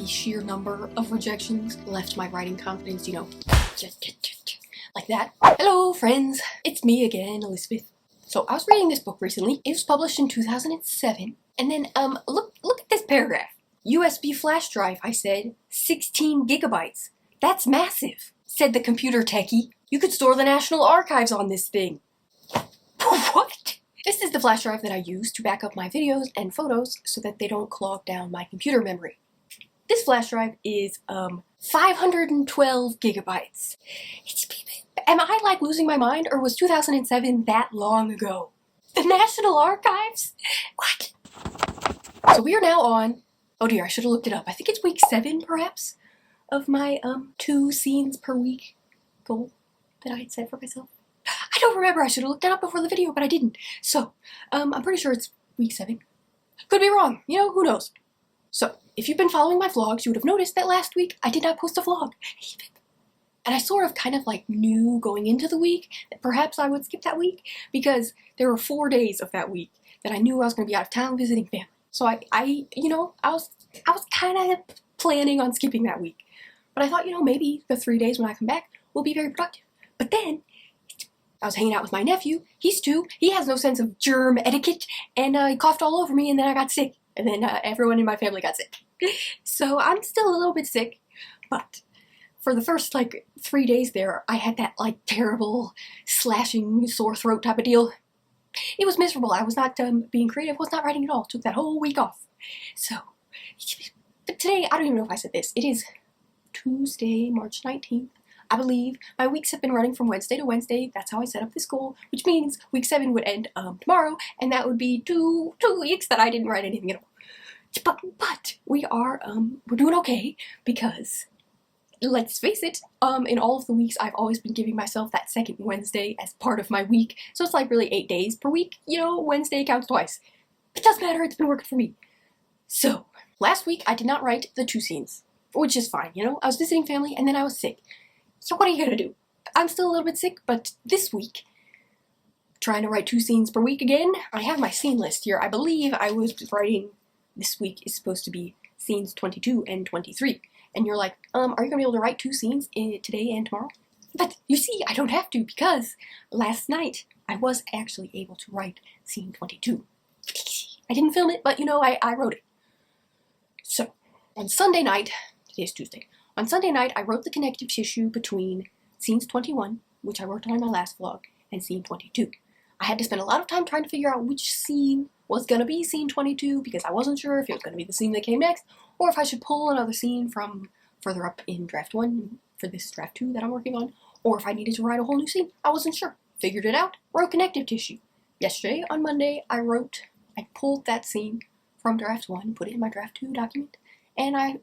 the sheer number of rejections left my writing confidence, you know, like that. Hello, friends. It's me again, Elizabeth. So I was reading this book recently. It was published in 2007. And then, look at this paragraph. USB flash drive, I said. 16 gigabytes. That's massive, said the computer techie. You could store the National Archives on this thing. What? This is the flash drive that I use to back up my videos and photos so that they don't clog down my computer memory. This flash drive is, 512 gigabytes. Am I, like, losing my mind, or was 2007 that long ago? The National Archives? What? So we are now on, oh dear, I should have looked it up. I think it's week 7, perhaps, of my, 2 scenes per week goal that I had set for myself. I don't remember. I should have looked it up before the video, but I didn't. So, I'm pretty sure it's week 7. Could be wrong. You know, who knows? So, if you've been following my vlogs, you would have noticed that last week I did not post a vlog. And I sort of kind of like knew going into the week that perhaps I would skip that week because there were 4 days of that week that I knew I was going to be out of town visiting family. So I was kind of planning on skipping that week. But I thought, you know, maybe the 3 days when I come back will be very productive. But then I was hanging out with my nephew. He's 2. He has no sense of germ etiquette, and he coughed all over me, and then I got sick. And then everyone in my family got sick. So I'm still a little bit sick, but for the first, like, 3 days there, I had that, like, terrible slashing sore throat type of deal. It was miserable. I was not being creative. I was not writing at all. Took that whole week off. So, but today, I don't even know if I said this. It is Tuesday, March 19th. I believe my weeks have been running from Wednesday to Wednesday. That's how I set up this goal, which means week 7 would end tomorrow, and that would be two weeks that I didn't write anything at all. But we are we're doing okay because, let's face it, in all of the weeks I've always been giving myself that second Wednesday as part of my week, so it's like really 8 days per week. You know, Wednesday counts twice. It doesn't matter. It's been working for me. So last week I did not write the 2 scenes, which is fine. You know, I was visiting family and then I was sick. So what are you gonna do? I'm still a little bit sick, but this week, trying to write 2 scenes per week again. I have my scene list here. I believe I was writing, this week is supposed to be scenes 22 and 23. And you're like, are you gonna be able to write 2 scenes today and tomorrow? But you see, I don't have to because last night I was actually able to write scene 22. I didn't film it, but you know, I wrote it. So, on Sunday night, today's Tuesday, on Sunday night, I wrote the connective tissue between scenes 21, which I worked on in my last vlog, and scene 22. I had to spend a lot of time trying to figure out which scene was going to be scene 22 because I wasn't sure if it was going to be the scene that came next, or if I should pull another scene from further up in draft 1 for this draft 2 that I'm working on, or if I needed to write a whole new scene. I wasn't sure. Figured it out. Wrote connective tissue. Yesterday, on Monday, I pulled that scene from draft 1, put it in my draft 2 document, and I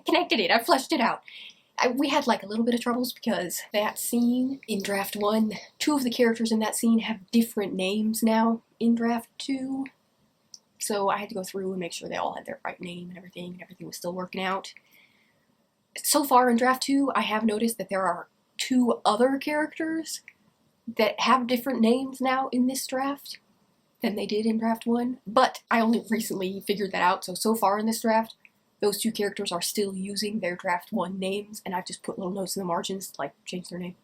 connected it. I fleshed it out. We had like a little bit of troubles because that scene in draft 1, 2 of the characters in that scene have different names now in draft 2. So I had to go through and make sure they all had their right name and everything was still working out. So far in draft 2, I have noticed that there are 2 other characters that have different names now in this draft than they did in draft 1. But I only recently figured that out, so far in this draft, those 2 characters are still using their draft 1 names, and I've just put little notes in the margins to, like, change their name.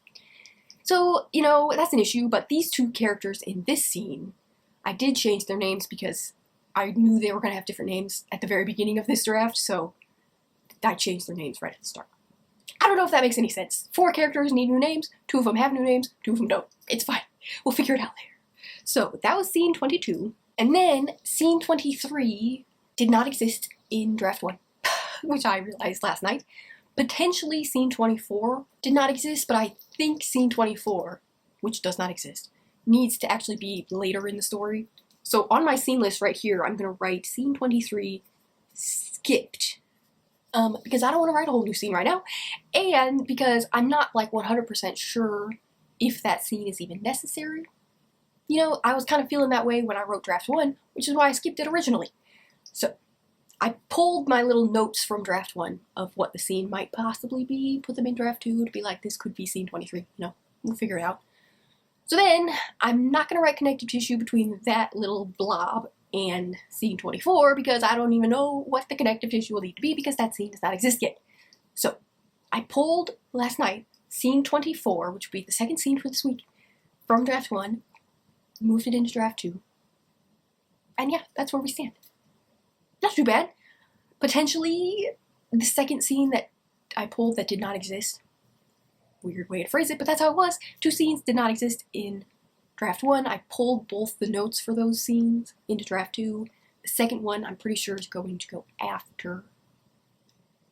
So, you know, that's an issue, but these 2 characters in this scene, I did change their names because I knew they were going to have different names at the very beginning of this draft, so I changed their names right at the start. I don't know if that makes any sense. 4 characters need new names, 2 of them have new names, 2 of them don't. It's fine. We'll figure it out later. So, that was scene 22, and then scene 23 did not exist in draft 1. Which I realized last night. Potentially scene 24 did not exist, but I think scene 24, which does not exist, needs to actually be later in the story. So on my scene list right here, I'm going to write scene 23 skipped. Because I don't want to write a whole new scene right now, and because I'm not like 100% sure if that scene is even necessary. You know, I was kind of feeling that way when I wrote draft 1, which is why I skipped it originally. So I pulled my little notes from draft 1 of what the scene might possibly be, put them in draft 2 to be like, this could be scene 23, you know, we'll figure it out. So then, I'm not going to write connective tissue between that little blob and scene 24 because I don't even know what the connective tissue will need to be because that scene does not exist yet. So I pulled last night scene 24, which would be the second scene for this week, from draft 1, moved it into draft 2, and yeah, that's where we stand. Not too bad. Potentially the second scene that I pulled that did not exist. Weird way to phrase it, but that's how it was. 2 scenes did not exist in draft 1. I pulled both the notes for those scenes into draft 2. The second one I'm pretty sure is going to go after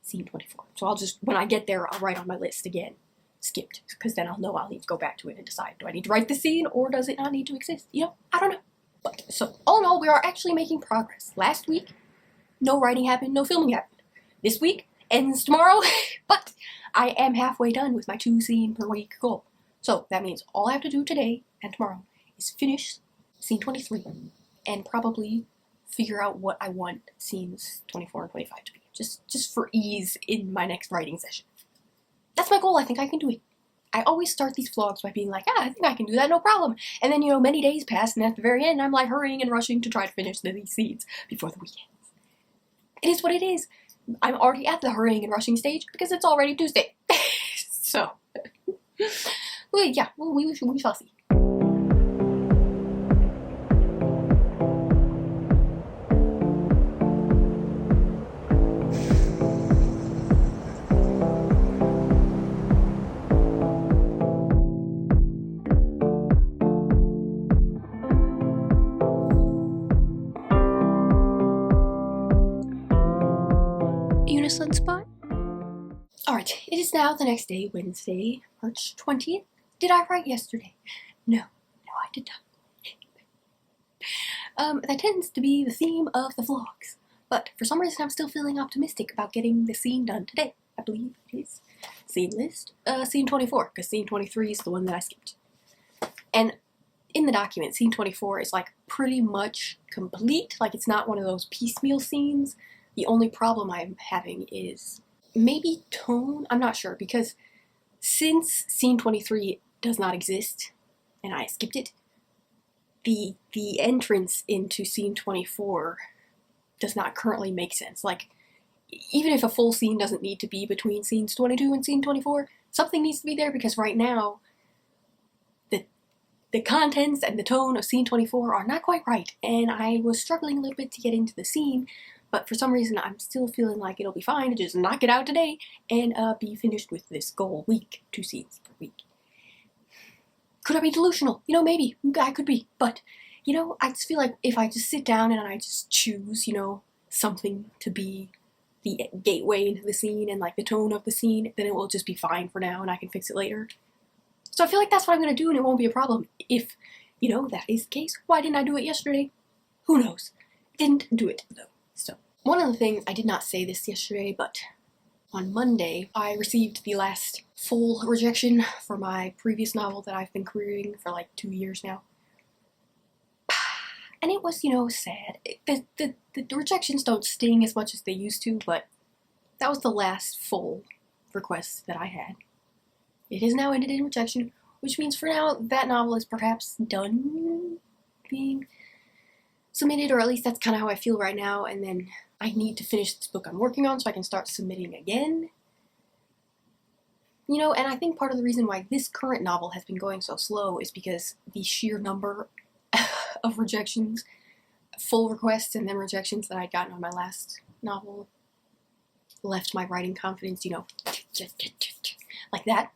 scene 24. So I'll just, when I get there, I'll write on my list again, skipped, because then I'll know I'll need to go back to it and decide, do I need to write the scene or does it not need to exist? You know, I don't know. But, so, all in all, we are actually making progress. Last week, no writing happened, no filming happened. This week, ends tomorrow, but I am halfway done with my 2 scene per week goal. So that means all I have to do today and tomorrow is finish scene 23 and probably figure out what I want scenes 24 and 25 to be. Just for ease in my next writing session. That's my goal. I think I can do it. I always start these vlogs by being like, I think I can do that, no problem. And then, you know, many days pass, and at the very end, I'm like hurrying and rushing to try to finish these scenes before the weekend. It is what it is. I'm already at the hurrying and rushing stage because it's already Tuesday. So, well, yeah, we shall see. Unison spot? Alright, it is now the next day, Wednesday, March 20th. Did I write yesterday? No, I did not. That tends to be the theme of the vlogs, but for some reason I'm still feeling optimistic about getting the scene done today. I believe it is scene list, scene 24, because scene 23 is the one that I skipped. And in the document, scene 24 is like pretty much complete, like it's not one of those piecemeal scenes. The only problem I'm having is maybe tone, I'm not sure, because since scene 23 does not exist, and I skipped it, the entrance into scene 24 does not currently make sense. Like, even if a full scene doesn't need to be between scenes 22 and scene 24, something needs to be there because right now, the contents and the tone of scene 24 are not quite right, and I was struggling a little bit to get into the scene, but for some reason I'm still feeling like it'll be fine to just knock it out today and be finished with this goal week, 2 scenes per week. Could I be delusional? You know, maybe. I could be. But, you know, I just feel like if I just sit down and I just choose, you know, something to be the gateway into the scene and like the tone of the scene, then it will just be fine for now and I can fix it later. So I feel like that's what I'm going to do and it won't be a problem. If, you know, that is the case, why didn't I do it yesterday? Who knows? Didn't do it, though. So, one of the things, I did not say this yesterday, but on Monday, I received the last full rejection for my previous novel that I've been querying for like 2 years now. And it was, you know, sad. The rejections don't sting as much as they used to, but that was the last full request that I had. It has now ended in rejection, which means for now that novel is perhaps done being submitted, or at least that's kind of how I feel right now, and then I need to finish this book I'm working on so I can start submitting again. You know, and I think part of the reason why this current novel has been going so slow is because the sheer number of rejections, full requests and then rejections that I'd gotten on my last novel left my writing confidence, you know, like that.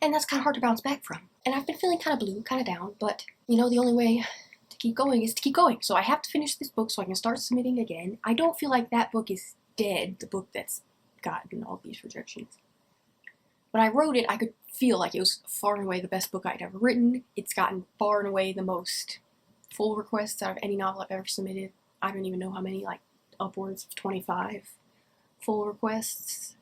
And that's kind of hard to bounce back from. And I've been feeling kind of blue, kind of down, but, you know, the only way to keep going is to keep going. So I have to finish this book so I can start submitting again. I don't feel like that book is dead, the book that's gotten all these rejections. When I wrote it, I could feel like it was far and away the best book I'd ever written. It's gotten far and away the most full requests out of any novel I've ever submitted. I don't even know how many, like upwards of 25 full requests.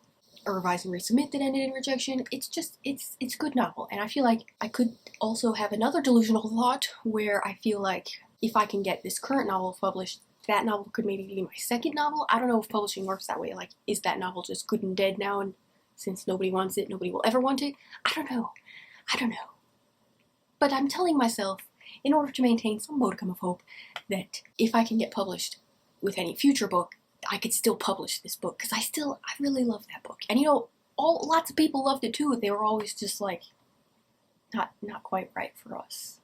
A revise and resubmit that ended in rejection. It's just, it's a good novel. And I feel like I could also have another delusional thought where I feel like if I can get this current novel published, that novel could maybe be my second novel. I don't know if publishing works that way. Like, is that novel just good and dead now, and since nobody wants it, nobody will ever want it? I don't know. But I'm telling myself, in order to maintain some modicum of hope that if I can get published with any future book, I could still publish this book, because I really love that book. And you know, lots of people loved it too. They were always just like, not quite right for us.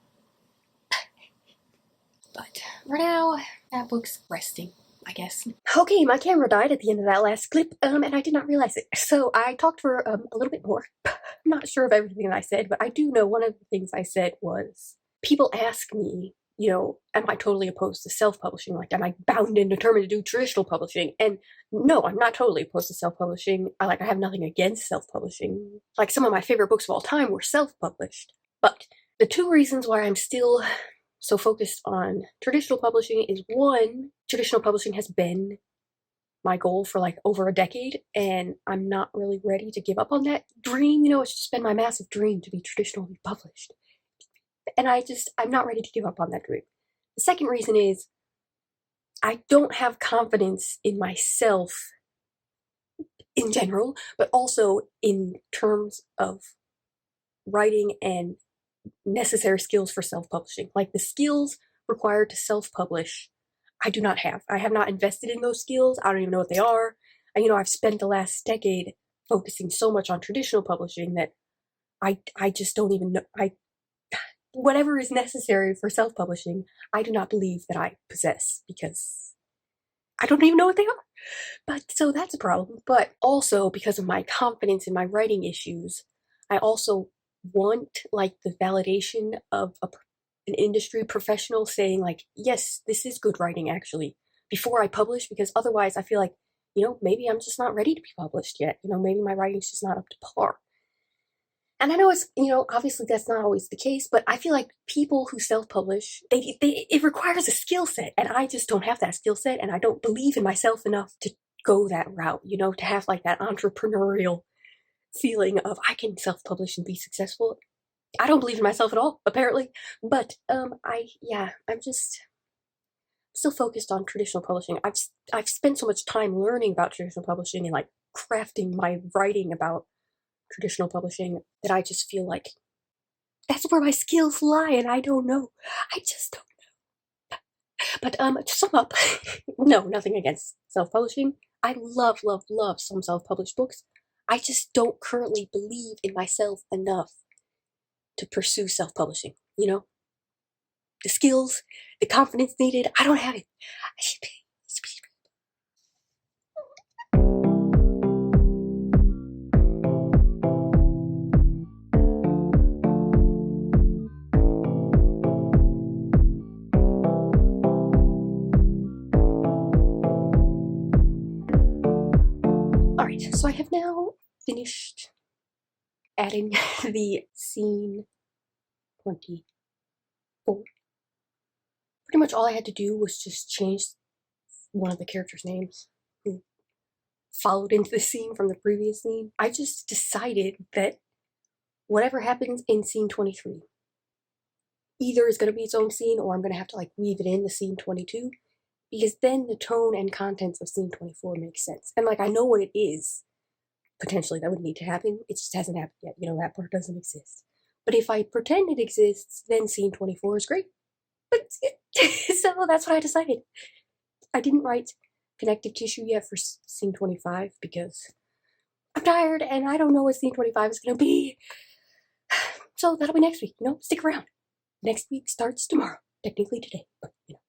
But for now, that book's resting, I guess. Okay, my camera died at the end of that last clip, and I did not realize it. So I talked for a little bit more. I'm not sure of everything that I said, but I do know one of the things I said was, people ask me, you know, am I totally opposed to self-publishing? Like, am I bound and determined to do traditional publishing? And no, I'm not totally opposed to self-publishing. I have nothing against self-publishing. Like, some of my favorite books of all time were self-published. But the two reasons why I'm still so focused on traditional publishing is, one, traditional publishing has been my goal for like over a decade, and I'm not really ready to give up on that dream. You know, it's just been my massive dream to be traditionally published. And I'm not ready to give up on that dream. The second reason is, I don't have confidence in myself in general, but also in terms of writing and necessary skills for self-publishing. Like, the skills required to self-publish, I do not have. I have not invested in those skills. I don't even know what they are. You know, I've spent the last decade focusing so much on traditional publishing that I just don't even know. Whatever is necessary for self-publishing, I do not believe that I possess, because I don't even know what they are. But so that's a problem. But also, because of my confidence in my writing issues, I also want like the validation of an industry professional saying like, yes, this is good writing actually, before I publish, because otherwise I feel like, you know, maybe I'm just not ready to be published yet. You know, maybe my writing's just not up to par. And I know it's, you know, obviously that's not always the case, but I feel like people who self-publish, it requires a skill set, and I just don't have that skill set, and I don't believe in myself enough to go that route, you know, to have like that entrepreneurial feeling of I can self-publish and be successful. I don't believe in myself at all, apparently. But I'm still focused on traditional publishing. I've spent so much time learning about traditional publishing and like crafting my writing about traditional publishing that I just feel like that's where my skills lie, and I don't know. I just don't know. But to sum up, no, nothing against self-publishing. I love some self-published books. I just don't currently believe in myself enough to pursue self-publishing, you know? The skills, the confidence needed, I don't have it. Alright, so I have now finished adding the scene 24. Pretty much all I had to do was just change one of the characters' names who followed into the scene from the previous scene. I just decided that whatever happens in scene 23 either is going to be its own scene, or I'm going to have to like weave it in the scene 22, because then the tone and contents of scene 24 makes sense. And like, I know what it is potentially that would need to happen. It just hasn't happened yet. You know, that part doesn't exist. But if I pretend it exists, then scene 24 is great. But so that's what I decided. I didn't write connective tissue yet for scene 25 because I'm tired and I don't know what scene 25 is going to be. So that'll be next week, you know? Stick around. Next week starts tomorrow. Technically today, but you know.